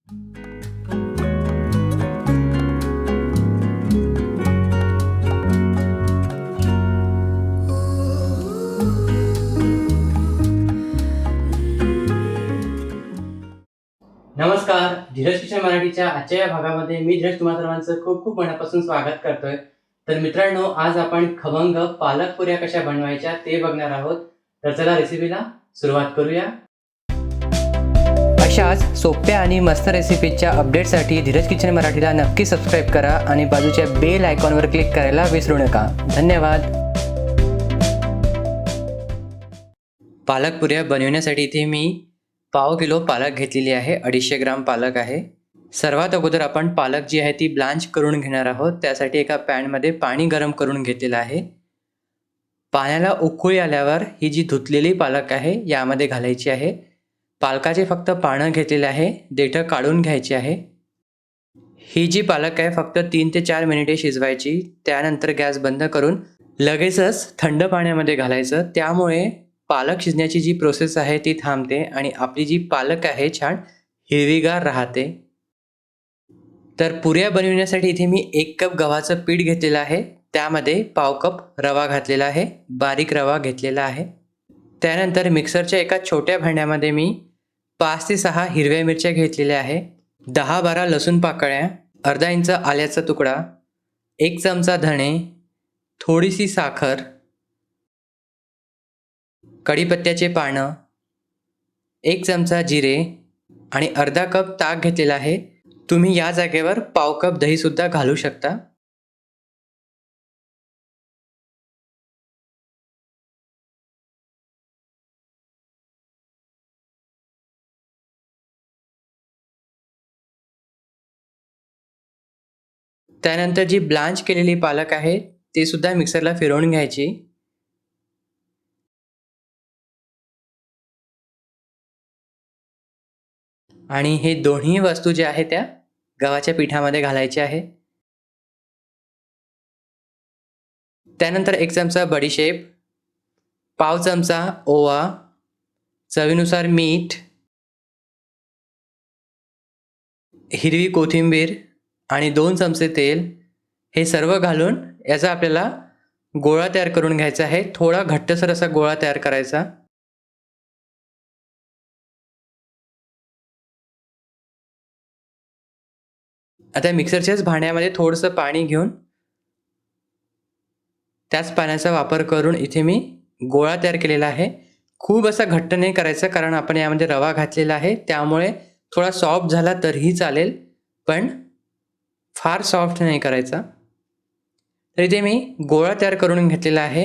नमस्कार, धीरज किचन मराठीच्या आजच्या या भागामध्ये मी धीरज तुम्हा सर्वांचं खूप खूप मनापासून स्वागत करतोय. तर मित्रांनो, आज आपण खमंग पालक पुऱ्या कशा बनवायच्या ते बघणार आहोत. तर चला रेसिपीला सुरुवात करूया. अशाच सोप्या आणि मस्त रेसिपीच्या अपडेटसाठी धीरज किचन मराठीला नक्की सबस्क्राईब करा आणि बाजूच्या बेल आयकॉनवर क्लिक करायला विसरू नका. धन्यवाद. पालक पुऱ्या बनवण्यासाठी इथे मी पाव किलो पालक घेतलेली आहे. 250 ग्राम पालक आहे. सर्वात अगोदर आपण पालक जी आहे ती ब्लांच करून घेणार आहोत. त्यासाठी एका पॅनमध्ये पाणी गरम करून घेतलेलं आहे. पाण्याला उकळी आल्यावर ही जी धुतलेली पालक आहे यामध्ये घालायची आहे. पालकाचे फक्त पानं घेतलेले आहे, देठं काढून घ्यायची आहे. ही जी पालक आहे फक्त 3 ते 4 मिनिटे शिजवायची. त्यानंतर गॅस बंद करून लगेचच थंड पाण्यामध्ये घालायचं. त्यामुळे पालक शिजण्याची जी प्रोसेस आहे ती थांबते आणि आपली जी पालक आहे छान हिरवीगार राहते. तर पुऱ्या बनवण्यासाठी इथे मी 1 कप गव्हाचं पीठ घेतलेलं आहे. त्यामध्ये पाव कप रवा घातलेला आहे, बारीक रवा घेतलेला आहे. त्यानंतर मिक्सरच्या एका छोट्या भांड्यामध्ये मी 5 ते 6 हिरव्या मिरच्या घेतलेल्या आहे, 10-12 लसूण पाकळ्या, अर्धा इंच आल्याचा तुकडा, 1 चमचा धणे, थोडीशी साखर, कढीपत्त्याचे पानं, 1 चमचा जिरे आणि अर्धा कप ताक घेतलेला आहे. तुम्ही या जागेवर पाव कप दहीसुद्धा घालू शकता. त्यानंतर जी ब्लांच केलेली पालक आहे ते सुद्धा मिक्सरला फिरवून घ्यायची. आणि हे दोन्ही वस्तू ज्या आहेत त्या गव्हाच्या पिठामध्ये घालायच्या आहे. त्यानंतर 1 चमचा बडीशेप, पाव चमचा ओवा, चवीनुसार मीठ, हिरवी कोथिंबीर आणि 2 चमचे तेल हे सर्व घालून याचा आपल्याला गोळा तयार करून घ्यायचा आहे. थोडा घट्टसर असा गोळा तयार करायचा. आता मिक्सरच्याच भांड्यामध्ये थोडंसं पाणी घेऊन त्याच पाण्याचा वापर करून इथे मी गोळा तयार केलेला आहे. खूप असा घट्ट नाही करायचा कारण आपण यामध्ये रवा घातलेला आहे, त्यामुळे थोडा सॉफ्ट झाला तरीही चालेल, पण फार सॉफ्ट नाही करायचा. तर इथे मी गोळा तयार करून घेतलेला आहे.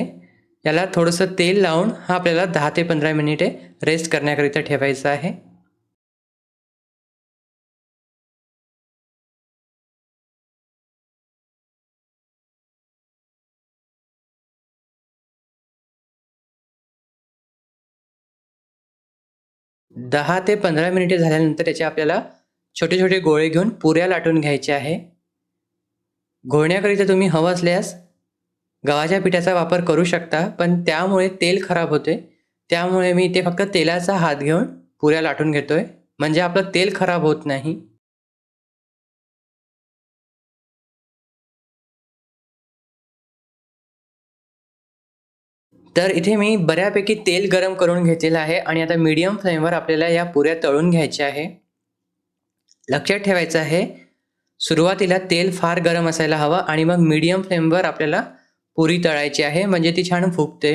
याला थोडंसं तेल लावून हा आपल्याला 10 ते 15 मिनिटे रेस्ट करण्याकरिता ठेवायचा आहे. दहा ते 15 मिनिटे झाल्यानंतर याचे आपल्याला छोटे छोटे गोळे घेऊन पुऱ्या लाटून घ्यायचे आहे. घोळण्याकरिता तुम्ही हवं असल्यास गव्हाच्या पिठाचा वापर करू शकता, पण त्यामुळे तेल खराब होते. त्यामुळे मी इथे फक्त तेलाचा हात घेऊन पुऱ्या लाटून घेतोय, म्हणजे आपलं तेल खराब होत नाही. तर इथे मी बऱ्यापैकी तेल गरम करून घेतलेलं आहे आणि आता मीडियम फ्लेमवर आपल्याला या पुऱ्या तळून घ्यायच्या आहे. लक्षात ठेवायचं आहे, सुरुवातीला तेल फार गरम असायला हवं आणि मग मीडियम फ्लेमवर आपल्याला पुरी तळायची आहे, म्हणजे ती छान फुगते.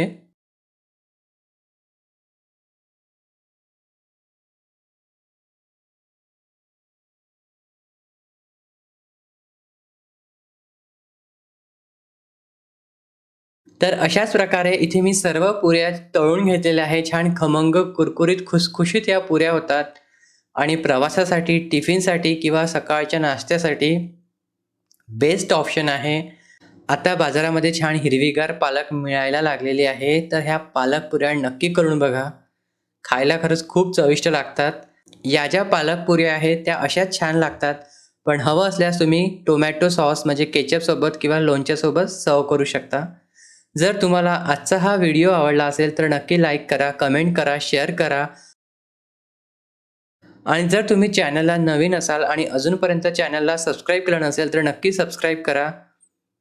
तर अशाच प्रकारे इथे मी सर्व पुऱ्या तळून घेतलेल्या आहे. छान खमंग, कुरकुरीत, खुसखुशीत या पुऱ्या होतात आणि प्रवासासाठी, टिफिनसाठी किंवा सकाळच्या नाश्त्यासाठी बेस्ट ऑप्शन आहे. आता बाजारामध्ये छान हिरवीगार पालक मिळायला लागलेली आहे, तर ह्या पालक पुऱ्या नक्की करून बघा. खायला खरंच खूप चविष्ट लागतात. या ज्या पालक पुऱ्या आहेत त्या अशाच छान लागतात, पण हवं असल्यास तुम्ही टोमॅटो सॉस म्हणजे केचपसोबत किंवा लोणच्यासोबत सर्व करू शकता. जर तुम्हाला आजचा हा व्हिडिओ आवडला असेल तर नक्की लाईक करा, कमेंट करा, शेअर करा आणि जर तुम्ही चॅनलला नवीन असाल आणि अजूनपर्यंत चॅनलला सबस्क्राईब केलं नसेल तर नक्की सबस्क्राईब करा.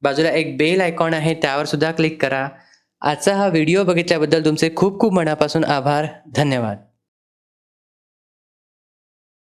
बाजूला एक बेल आयकॉन आहे त्यावर सुद्धा क्लिक करा. आजचा हा व्हिडिओ बघितल्याबद्दल तुमचे खूप खूप मनापासून आभार. धन्यवाद.